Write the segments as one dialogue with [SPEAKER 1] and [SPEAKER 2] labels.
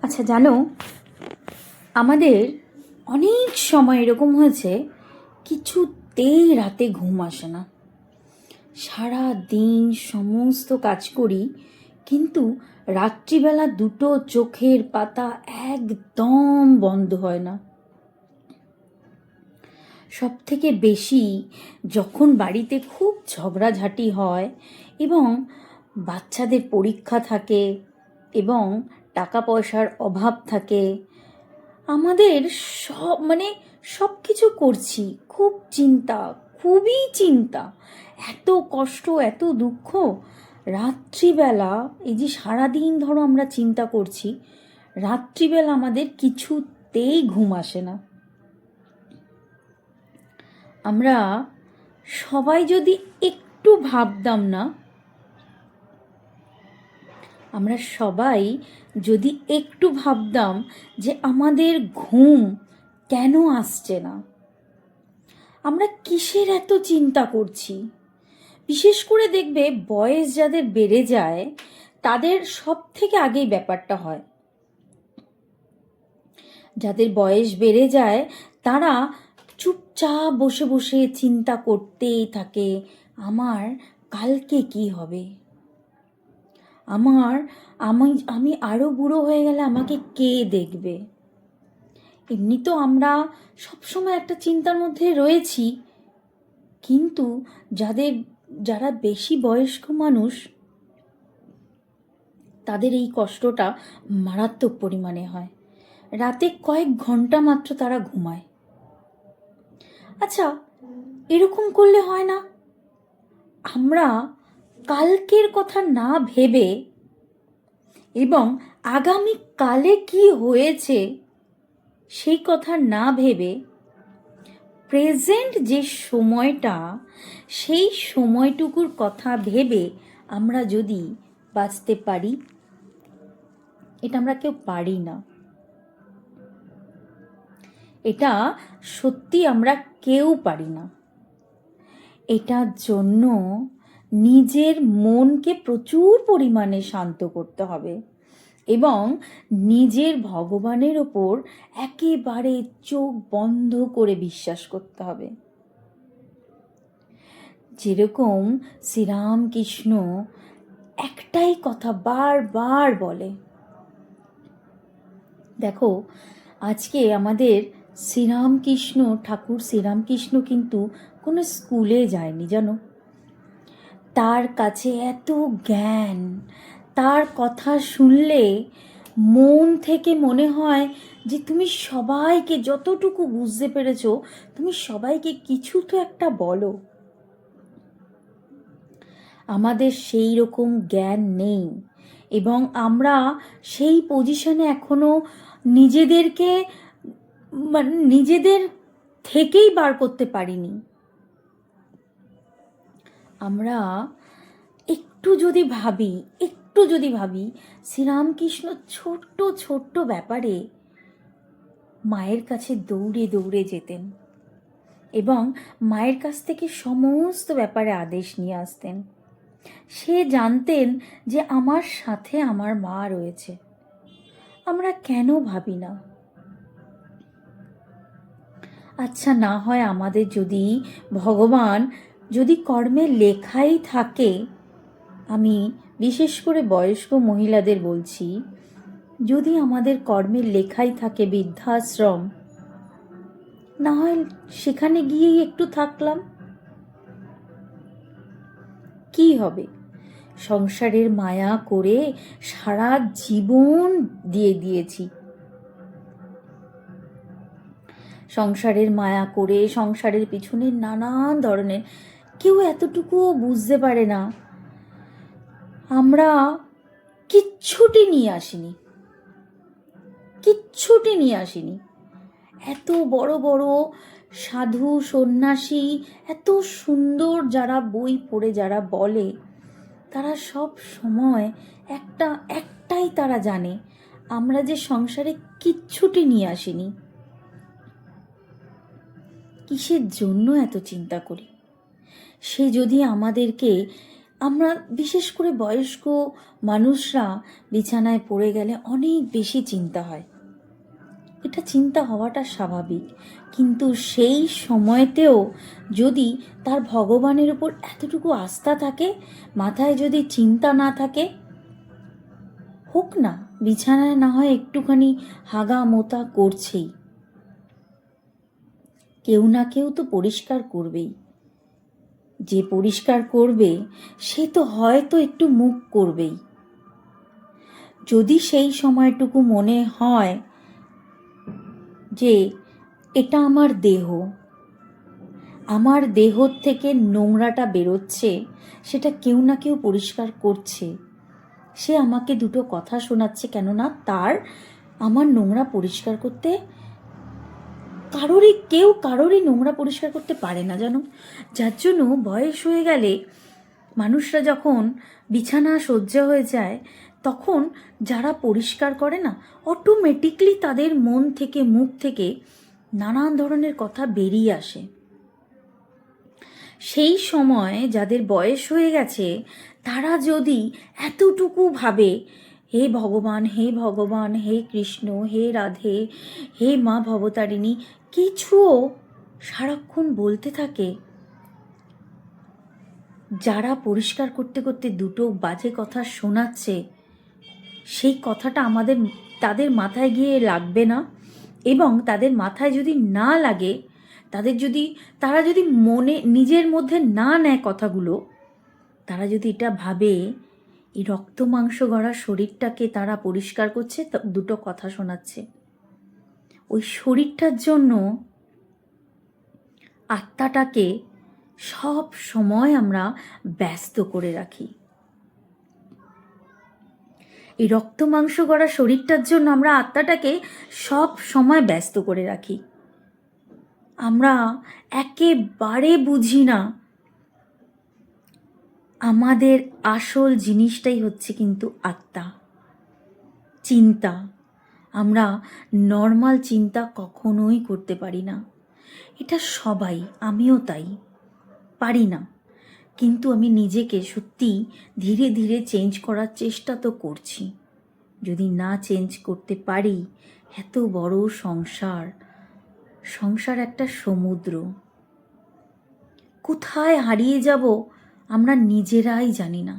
[SPEAKER 1] আচ্ছা জানো, আমাদের অনেক সময় এরকম হয়েছে কিছুতেই রাতে ঘুম আসে না। সারা দিন সমস্ত কাজ করি, কিন্তু রাত্রিবেলা দুটো চোখের পাতা একদম বন্ধ হয় না। সব থেকে বেশি যখন বাড়িতে খুব ঝগড়াঝাটি হয় এবং বাচ্চাদের পরীক্ষা থাকে এবং টাকা পয়সার অভাব থাকে, আমাদের সব কিছু করছি, খুব চিন্তা, খুবই চিন্তা, এত কষ্ট, এত দুঃখ। রাত্রিবেলা এই যে সারাদিন ধরো আমরা চিন্তা করছি, রাত্রিবেলা আমাদের কিছুতেই ঘুম আসে না। আমরা সবাই যদি একটু ভাবতাম না, আমরা সবাই যদি একটু ভাবতাম যে আমাদের ঘুম কেন আসছে না, আমরা কিসের এত চিন্তা করছি। বিশেষ করে দেখবে বয়স যাদের বেড়ে যায় তাদের সব থেকে আগেই ব্যাপারটা হয়। যাদের বয়স বেড়ে যায় তারা চুপচাপ বসে বসে চিন্তা করতেই থাকে, আমার কালকে কি হবে, আমি আরও বুড়ো হয়ে গেলে আমাকে কে দেখবে। এমনি তো আমরা সবসময় একটা চিন্তার মধ্যে রয়েছি, কিন্তু যারা বেশি বয়স্ক মানুষ তাদের এই কষ্টটা মারাত্মক পরিমাণে হয়। রাতে কয়েক ঘন্টা মাত্র তারা ঘুমায়। আচ্ছা, এরকম করলে হয় না? আমরা কালকের কথা না ভেবে এবং আগামী কালে কি হয়েছে সেই কথা না ভেবে প্রেজেন্ট যে সময়টা, সেই সময়টুকুর কথা ভেবে আমরা যদি বাঁচতে পারি, এটা আমরা কেউ পারি না। এটা সত্যি আমরা কেউ পারি না। এটার জন্য নিজের মনকে প্রচুর পরিমাণে শান্ত করতে হবে এবং নিজের ভগবানের ওপর একেবারে চোখ বন্ধ করে বিশ্বাস করতে হবে। যেরকম শ্রীরামকৃষ্ণ একটাই কথা বারবার বলে। দেখো, আজকে আমাদের ঠাকুর শ্রীরামকৃষ্ণ কিন্তু কোনো স্কুলে যায়নি, জানো। তার কাছে এত জ্ঞান, তার কথা শুনলে মন থেকে মনে হয় যে তুমি সবাইকে, যতটুকু বুঝতে পেরেছো, তুমি সবাইকে কিছু তো একটা বলো। আমাদের সেই রকম জ্ঞান নেই এবং আমরা সেই পজিশনে এখনো নিজেদের থেকেই বার করতে পারিনি। আমরা একটু যদি ভাবি শ্রীরামকৃষ্ণ ছোট্ট ছোট্ট ব্যাপারে মায়ের কাছে দৌড়ে দৌড়ে যেতেন এবং মায়ের কাছ থেকে সমস্ত ব্যাপারে আদেশ নিয়ে আসতেন। সে জানতেন যে আমার সাথে আমার মা রয়েছে। আমরা কেন ভাবি না? আচ্ছা, না হয় আমাদের যদি ভগবান যদি কর্মে লেখাই থাকে, আমি বিশেষ করে বয়স্ক মহিলাদের বলছি, যদি আমাদের কর্মের লেখাই থাকে বৃদ্ধাশ্রম, না হয় সেখানে গিয়েই একটু থাকলাম, কি হবে? সংসারের মায়া করে সারা জীবন দিয়ে দিয়েছি, সংসারের মায়া করে সংসারের পিছনে নানান ধরনের, কেউ এতটুকুও বুঝতে পারে না আমরা কিচ্ছুটি নিয়ে আসিনি। এত বড় বড় সাধু সন্ন্যাসী, এত সুন্দর যারা বই পড়ে যারা বলে, তারা সব সময় একটাই তারা জানে, আমরা যে সংসারে কিচ্ছুটি নিয়ে আসিনি। কিসের জন্য এত চিন্তা করি? সে যদি আমাদেরকে আমরা বিশেষ করে বয়স্ক মানুষরা বিছানায় পড়ে গেলে অনেক বেশি চিন্তা হয়। এটা চিন্তা হওয়াটা স্বাভাবিক, কিন্তু সেই সময়তেও যদি তার ভগবানের উপর এতটুকু আস্থা থাকে, মাথায় যদি চিন্তা না থাকে, হোক না বিছানায় না হয় একটুখানি হাগা মোতা করছেই, কেউ না কেউ তো পরিষ্কার করবেই। যে পরিষ্কার করবে সে তো হয়তো একটু মুখ করবেই। যদি সেই সময়টুকু মনে হয় যে এটা আমার দেহ, আমার দেহ থেকে নোংরাটা বেরোচ্ছে, সেটা কেউ না কেউ পরিষ্কার করছে, সে আমাকে দুটো কথা শোনাচ্ছে, কেননা তার আমার নোংরা পরিষ্কার করতে কারোরই নোংরা পরিষ্কার করতে পারে না জানো। যার জন্য বয়স হয়ে গেলে মানুষরা যখন বিছানা শয্যা হয়ে যায়, তখন যারা পরিষ্কার করে না, অটোমেটিকলি তাদের মন থেকে মুখ থেকে নানান ধরনের কথা বেরিয়ে আসে। সেই সময় যাদের বয়স হয়ে গেছে, তারা যদি এতটুকু ভাবে, হে ভগবান, হে ভগবান, হে কৃষ্ণ, হে রাধে, হে মা ভবতারিণী, কিছুও সারাক্ষণ বলতে থাকে, যারা পরিষ্কার করতে করতে দুটো বাজে কথা শোনাচ্ছে, সেই কথাটা তাদের মাথায় গিয়ে লাগবে না। এবং তাদের মাথায় যদি না লাগে, তারা যদি নিজের মধ্যে না নেয় কথাগুলো, তারা যদি এটা ভাবে এই রক্ত মাংস গড়া শরীরটাকে তারা পরিষ্কার করছে, দুটো কথা শোনাচ্ছে, ওই শরীরটার জন্য আত্মাটাকে সব সময় আমরা ব্যস্ত করে রাখি। এই রক্ত মাংস গড়া শরীরটার জন্য আমরা আত্মাটাকে সব সময় ব্যস্ত করে রাখি। আমরা একেবারে বুঝি না আমাদের আসল জিনিসটাই হচ্ছে কিন্তু আত্মা, চিন্তা। আমরা নর্মাল চিন্তা কখনোই করতে পারি না। এটা সবাই, আমিও তাই পারি না। কিন্তু আমি নিজেকে সত্যি ধীরে ধীরে চেঞ্জ করার চেষ্টা তো করছি। যদি না চেঞ্জ করতে পারি, এত বড় সংসার একটা সমুদ্র, কোথায় হারিয়ে যাব আমরা নিজেরাই জানি না।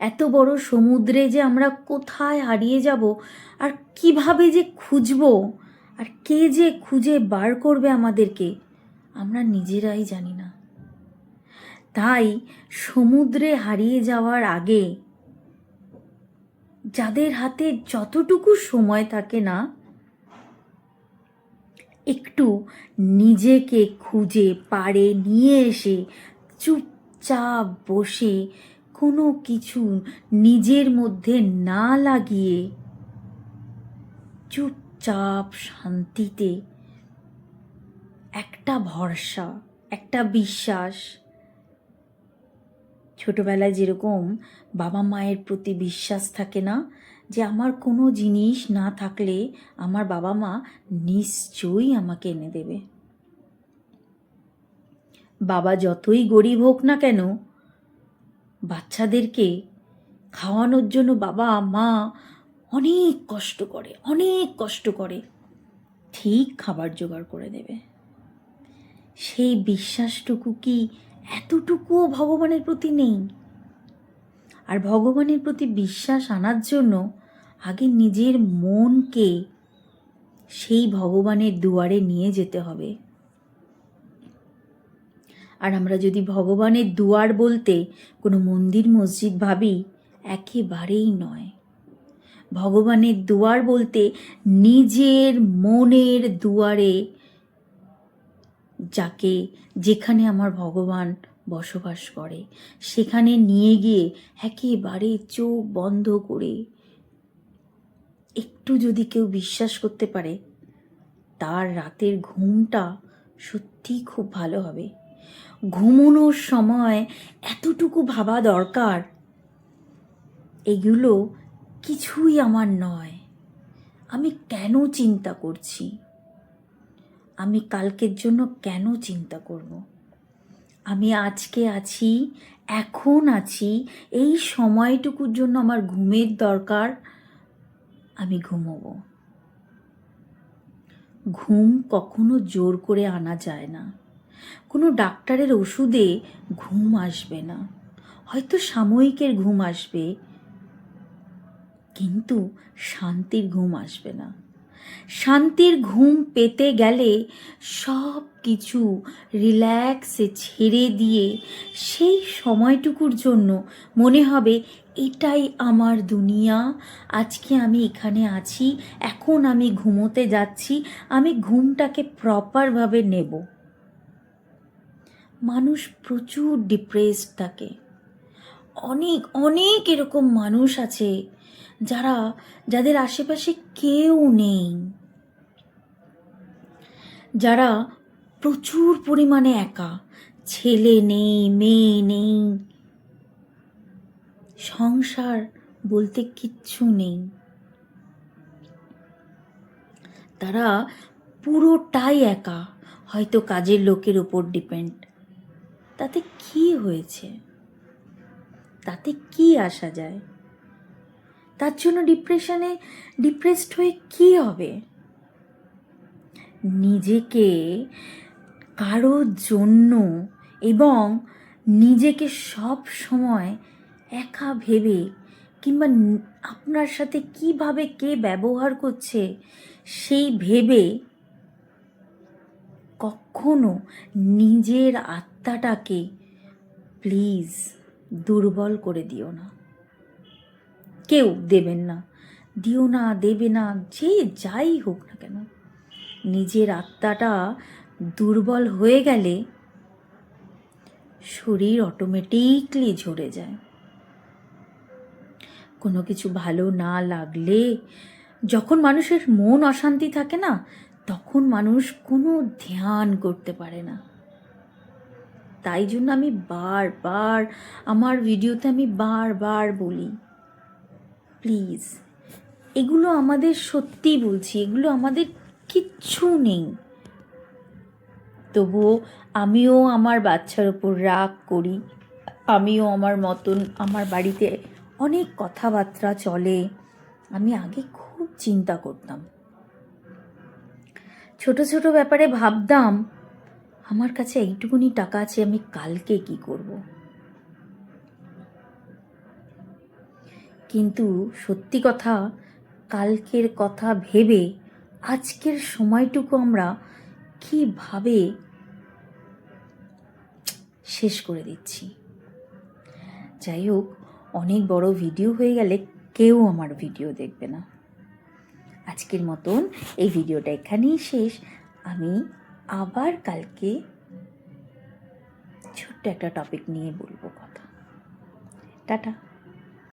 [SPEAKER 1] এত বড় সমুদ্রে যে আমরা কোথায় হারিয়ে যাব, আর কিভাবে যে খুঁজব, আর কে যে খুঁজে বার করবে আমাদেরকে, আমরা নিজেরাই জানি না। তাই সমুদ্রে হারিয়ে যাওয়ার আগে যাদের হাতে যতটুকু সময় থাকে না, একটু নিজেকে খুঁজে পাড়ে নিয়ে এসে চুপচাপ বসে কোনো কিছু নিজের মধ্যে না লাগিয়ে চুপচাপ শান্তিতে একটা ভরসা, একটা বিশ্বাস, ছোটবেলায় যেরকম বাবা মায়ের প্রতি বিশ্বাস থাকে না, যে আমার কোনো জিনিস না থাকলে আমার বাবা মা নিশ্চয়ই আমাকে এনে দেবে। বাবা যতই গরিব হোক না কেন, বাচ্চাদেরকে খাওয়ানোর জন্য বাবা মা অনেক কষ্ট করে ঠিক খাবার জোগাড় করে দেবে। সেই বিশ্বাসটুকু কি এতটুকুও ভগবানের প্রতি নেই? আর ভগবানের প্রতি বিশ্বাস আনার জন্য আগে নিজের মনকে সেই ভগবানের দুয়ারে নিয়ে যেতে হবে। আর আমরা যদি ভগবানের দুয়ার বলতে কোনো মন্দির মসজিদ ভাবি, একেবারেই নয়। ভগবানের দুয়ার বলতে নিজের মনের দুয়ারে, যেখানে আমার ভগবান বসবাস করে, সেখানে নিয়ে গিয়ে একেবারে চোখ বন্ধ করে একটু যদি কেউ বিশ্বাস করতে পারে, তার রাতের ঘুমটা সত্যিই খুব ভালো হবে। ঘুমানোর সময় এতটুকু ভাবা দরকার, এগুলো কিছুই আমার নয়, আমি কেন চিন্তা করছি, আমি কালকের জন্য কেন চিন্তা করব, আমি আজকে আছি, এখন আছি, এই সময়টুকুর জন্য আমার ঘুমের দরকার, আমি ঘুমোবো। ঘুম কখনো জোর করে আনা যায় না। কোনো ডাক্তারের ওষুধে ঘুম আসবে না, হয়তো সাময়িকের ঘুম আসবে, কিন্তু শান্তির ঘুম আসবে না। শান্তির ঘুম পেতে গেলে সব কিছু রিল্যাক্সে ছেড়ে দিয়ে সেই সময়টুকুর জন্য মনে হবে এটাই আমার দুনিয়া, আজকে আমি এখানে আছি, এখন আমি ঘুমোতে যাচ্ছি, আমি ঘুমটাকে প্রপারভাবে নেব। মানুষ প্রচুর ডিপ্রেসড থাকে, অনেক অনেক এরকম মানুষ আছে যাদের আশেপাশে কেউ নেই, যারা প্রচুর পরিমাণে একা, ছেলে নেই, মেয়ে নেই, সংসার বলতে কিচ্ছু নেই, তারা পুরোটাই একা, হয়তো কাজের লোকের উপর ডিপেন্ড। তাতে কি হয়েছে? তাতে কি আসা যায়? তার জন্য ডিপ্রেসড হয়ে কি হবে? নিজেকে কারোর জন্য এবং নিজেকে সব সময় একা ভেবে, কিংবা আপনার সাথে কিভাবে কে ব্যবহার করছে সেই ভেবে কখনো নিজের আত্মাটাকে প্লিজ দুর্বল করে দিও না। কেউ দেবেন না, দিও না, দেবে না, যে যাই হোক না কেন, নিজের আত্মাটা দুর্বল হয়ে গেলে শরীর অটোমেটিকলি ঝরে যায়। কোনো কিছু ভালো না লাগলে, যখন মানুষের মন অশান্তি থাকে না, তখন মানুষ কোনো ধ্যান করতে পারে না। তাই জন্য আমি বারবার আমার ভিডিওতে আমি বারবার বলি, প্লিজ, এগুলো আমাদের, সত্যি বলছি, এগুলো আমাদের কিচ্ছু নেই। তবুও আমিও আমার বাচ্চার ওপর রাগ করি, আমিও আমার মতন, আমার বাড়িতে অনেক কথাবার্তা চলে। আমি আগে খুব চিন্তা করতাম, ছোট ছোট ব্যাপারে ভাবতাম আমার কাছে এইটুকুনি টাকা আছে, আমি কালকে কি করব। কিন্তু সত্যি কথা, কালকের কথা ভেবে আজকের সময়টুকু আমরা কিভাবে শেষ করে দিচ্ছি। যাই হোক, অনেক বড় ভিডিও হয়ে গেলে কেউ আমার ভিডিও দেখবে না। আজকের মতন এই ভিডিওটা এখানেই শেষ। আমি আবার কালকে ছোট্ট একটা টপিক নিয়ে বলবো কথা। টাটা।